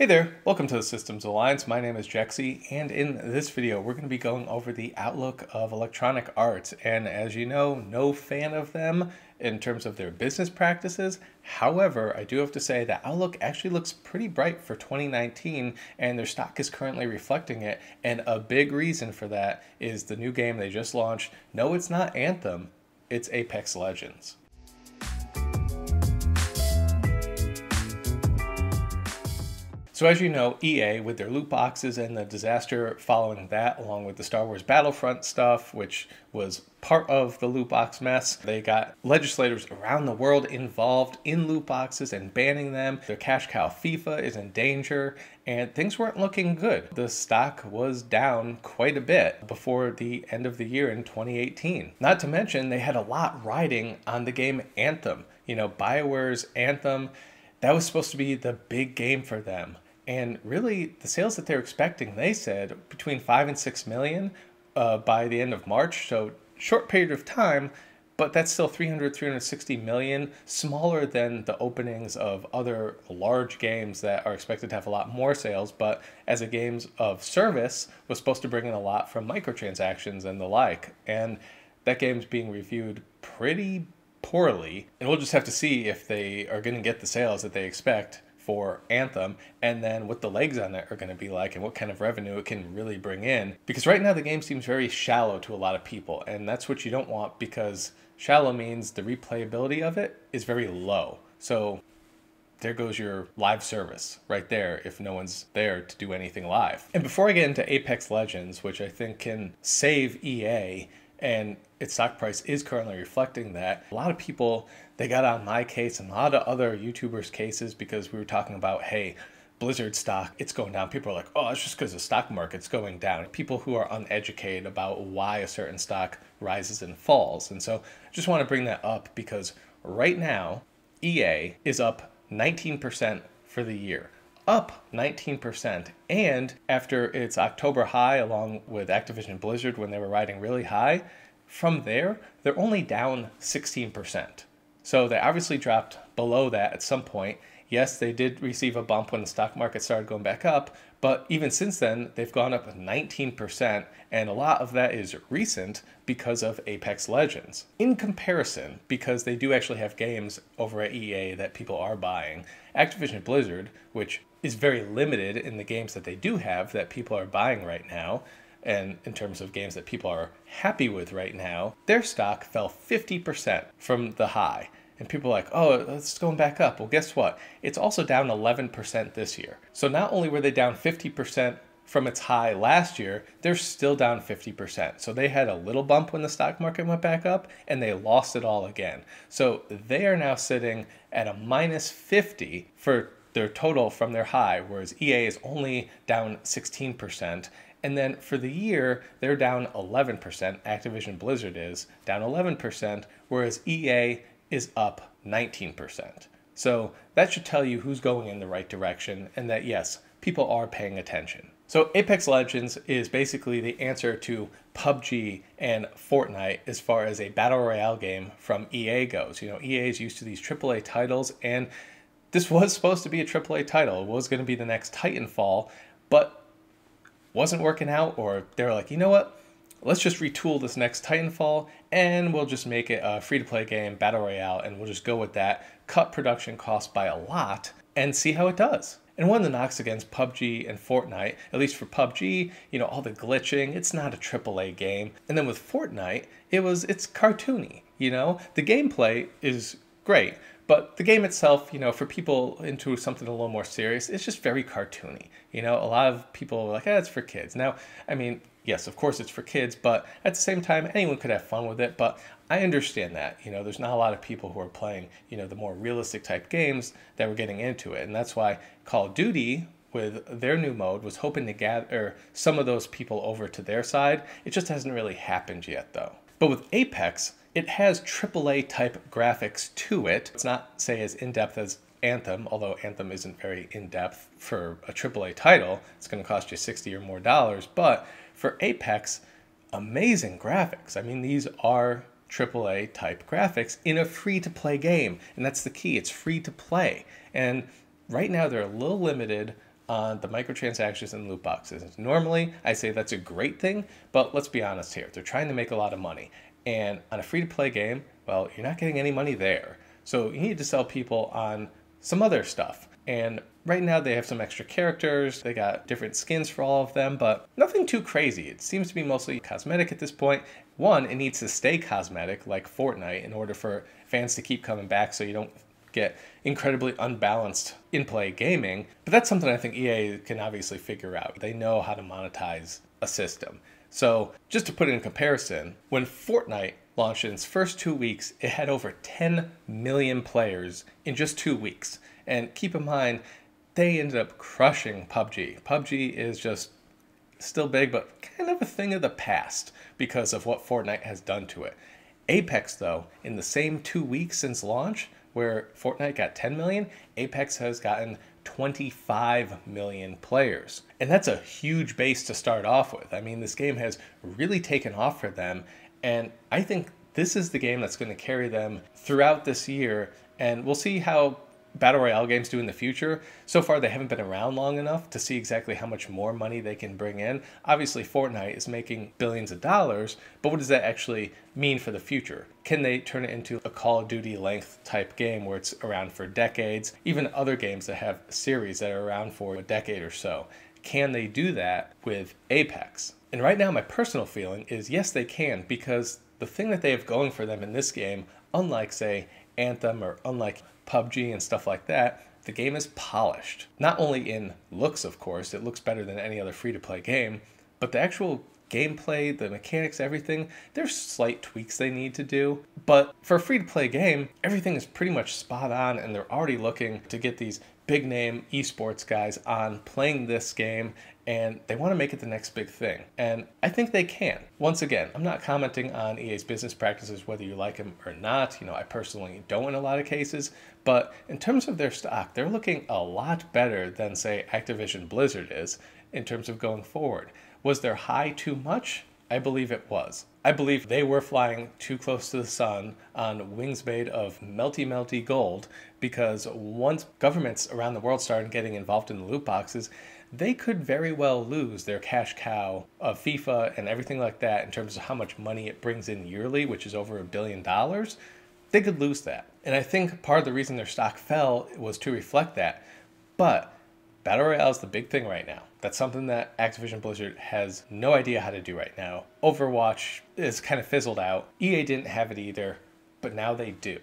Hey there, welcome to the Systems Alliance. My name is Jexy, and in this video we're going to be going over the outlook of Electronic Arts. And as you know, no fan of them in terms of their business practices. However, I do have to say that outlook actually looks pretty bright for 2019, and their stock is currently reflecting it. And a big reason for that is the new game they just launched. No, it's not Anthem, it's Apex Legends. So as you know, EA, with their loot boxes and the disaster following that, along with the Star Wars Battlefront stuff, which was part of the loot box mess, they got legislators around the world involved in loot boxes and banning them. Their cash cow FIFA is in danger, and things weren't looking good. The stock was down quite a bit before the end of the year in 2018. Not to mention, they had a lot riding on the game Anthem. You know, BioWare's Anthem, that was supposed to be the big game for them. And really, the sales that they're expecting, they said, between 5 and 6 million by the end of March. So short period of time, but that's still 360 million, smaller than the openings of other large games that are expected to have a lot more sales. But as a games of service, was supposed to bring in a lot from microtransactions and the like. And that game's being reviewed pretty poorly. And we'll just have to see if they are going to get the sales that they expect for Anthem, and then what the legs on it are going to be like and what kind of revenue it can really bring in. Because right now the game seems very shallow to a lot of people, and that's what you don't want, because shallow means the replayability of it is very low. So there goes your live service right there if no one's there to do anything live. And before I get into Apex Legends, which I think can save EA, and its stock price is currently reflecting that, a lot of people, they got on my case and a lot of other YouTubers' cases because we were talking about, hey, Blizzard stock, it's going down. People are like, oh, it's just because the stock market's going down. People who are uneducated about why a certain stock rises and falls. And so I just want to bring that up because right now, EA is up 19% for the year. Up 19%, and after its October high along with Activision Blizzard when they were riding really high, from there they're only down 16%. So they obviously dropped below that at some point. Yes, they did receive a bump when the stock market started going back up, but even since then they've gone up 19%, and a lot of that is recent because of Apex Legends. In comparison, because they do actually have games over at EA that people are buying, Activision Blizzard, which is very limited in the games that they do have that people are buying right now, and in terms of games that people are happy with right now, their stock fell 50% from the high. And people are like, oh, it's going back up. Well, guess what? It's also down 11% this year. So not only were they down 50% from its high last year, they're still down 50%. So they had a little bump when the stock market went back up, and they lost it all again. So they are now sitting at a minus 50 for their total from their high, whereas EA is only down 16%. And then for the year, they're down 11%. Activision Blizzard is down 11%, whereas EA is up 19%. So that should tell you who's going in the right direction, and that yes, people are paying attention. So Apex Legends is basically the answer to PUBG and Fortnite as far as a battle royale game from EA goes. You know, EA is used to these AAA titles, and this was supposed to be a AAA title. It was going to be the next Titanfall, but wasn't working out, or they were like, you know what? Let's just retool this next Titanfall, and we'll just make it a free-to-play game, battle royale, and we'll just go with that, cut production costs by a lot, and see how it does. And one of the knocks against PUBG and Fortnite, at least for PUBG, you know, all the glitching, it's not a AAA game. And then with Fortnite, it's cartoony, you know? The gameplay is great, but the game itself, you know, for people into something a little more serious, it's just very cartoony. You know, a lot of people are like, it's for kids. Now, I mean, yes, of course it's for kids, but at the same time, anyone could have fun with it. But I understand that, you know, there's not a lot of people who are playing, you know, the more realistic type games that were getting into it. And that's why Call of Duty, with their new mode, was hoping to gather some of those people over to their side. It just hasn't really happened yet, though. But with Apex, it has AAA type graphics to it. It's not, say, as in-depth as Anthem, although Anthem isn't very in-depth for a AAA title. It's going to cost you $60 or more. But for Apex, amazing graphics. I mean, these are AAA type graphics in a free-to-play game. And that's the key. It's free to play. And right now they're a little limited on the microtransactions and loot boxes. Normally, I say that's a great thing, but let's be honest here. They're trying to make a lot of money. And on a free-to-play game, well, you're not getting any money there. So you need to sell people on some other stuff. And right now they have some extra characters, they got different skins for all of them, but nothing too crazy. It seems to be mostly cosmetic at this point. One, it needs to stay cosmetic like Fortnite in order for fans to keep coming back so you don't get incredibly unbalanced in-play gaming. But that's something I think EA can obviously figure out. They know how to monetize a system. So just to put it in comparison, when Fortnite launched in its first 2 weeks, it had over 10 million players in just 2 weeks. And keep in mind, they ended up crushing PUBG. PUBG is just still big, but kind of a thing of the past because of what Fortnite has done to it. Apex, though, in the same 2 weeks since launch, where Fortnite got 10 million, Apex has gotten 25 million players. And that's a huge base to start off with. I mean, this game has really taken off for them, and I think this is the game that's going to carry them throughout this year, and we'll see how Battle Royale games do in the future. So far, they haven't been around long enough to see exactly how much more money they can bring in. Obviously, Fortnite is making billions of dollars, but what does that actually mean for the future? Can they turn it into a Call of Duty length type game where it's around for decades? Even other games that have series that are around for a decade or so. Can they do that with Apex? And right now, my personal feeling is yes, they can, because the thing that they have going for them in this game, unlike, say, Anthem or unlike PUBG and stuff like that, the game is polished. Not only in looks, of course, it looks better than any other free-to-play game, but the actual gameplay, the mechanics, everything, there's slight tweaks they need to do. But for a free-to-play game, everything is pretty much spot on, and they're already looking to get these big-name esports guys on playing this game, and they want to make it the next big thing. And I think they can. Once again, I'm not commenting on EA's business practices, whether you like them or not. You know, I personally don't in a lot of cases. But in terms of their stock, they're looking a lot better than, say, Activision Blizzard is in terms of going forward. Was their high too much? I believe it was. I believe they were flying too close to the sun on wings made of melty gold, because once governments around the world started getting involved in the loot boxes, they could very well lose their cash cow of FIFA and everything like that in terms of how much money it brings in yearly, which is over $1 billion. They could lose that. And I think part of the reason their stock fell was to reflect that. But Battle Royale is the big thing right now. That's something that Activision Blizzard has no idea how to do right now. Overwatch is kind of fizzled out. EA didn't have it either, but now they do.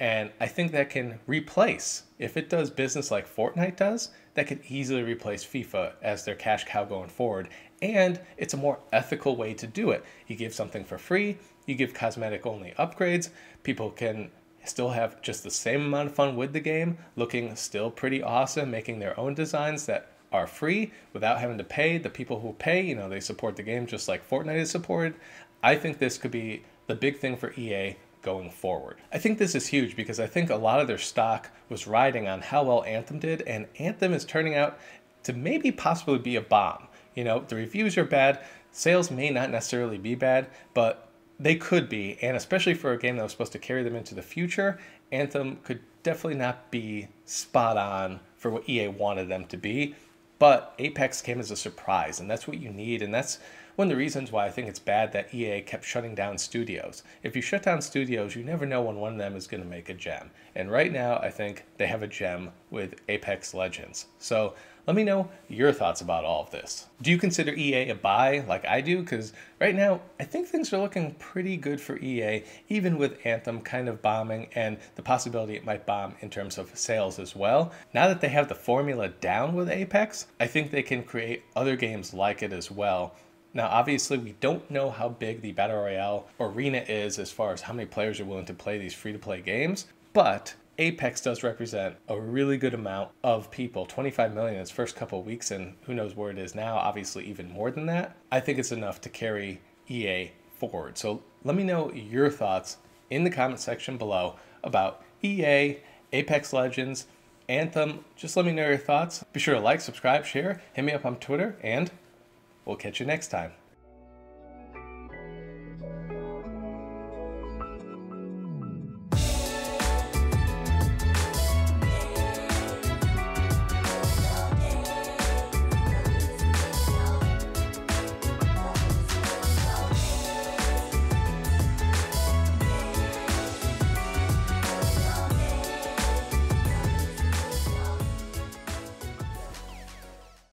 And I think that can replace, if it does business like Fortnite does, that could easily replace FIFA as their cash cow going forward. And it's a more ethical way to do it. You give something for free, you give cosmetic only upgrades, people can still have just the same amount of fun with the game, looking still pretty awesome, making their own designs that are free without having to pay. The people who pay, you know, they support the game just like Fortnite is supported. I think this could be the big thing for EA going forward. I think this is huge because I think a lot of their stock was riding on how well Anthem did, and Anthem is turning out to maybe possibly be a bomb. You know, the reviews are bad, sales may not necessarily be bad, but they could be, and especially for a game that was supposed to carry them into the future, Anthem could definitely not be spot on for what EA wanted them to be. But Apex came as a surprise, and that's what you need, and that's one of the reasons why I think it's bad that EA kept shutting down studios. If you shut down studios, you never know when one of them is going to make a gem. And right now, I think they have a gem with Apex Legends. So let me know your thoughts about all of this. Do you consider EA a buy like I do? Because right now, I think things are looking pretty good for EA, even with Anthem kind of bombing and the possibility it might bomb in terms of sales as well. Now that they have the formula down with Apex, I think they can create other games like it as well. Now, obviously, we don't know how big the Battle Royale arena is as far as how many players are willing to play these free-to-play games, but Apex does represent a really good amount of people. 25 million in its first couple of weeks, and who knows where it is now, obviously even more than that. I think it's enough to carry EA forward. So let me know your thoughts in the comment section below about EA, Apex Legends, Anthem. Just let me know your thoughts. Be sure to like, subscribe, share, hit me up on Twitter, and we'll catch you next time.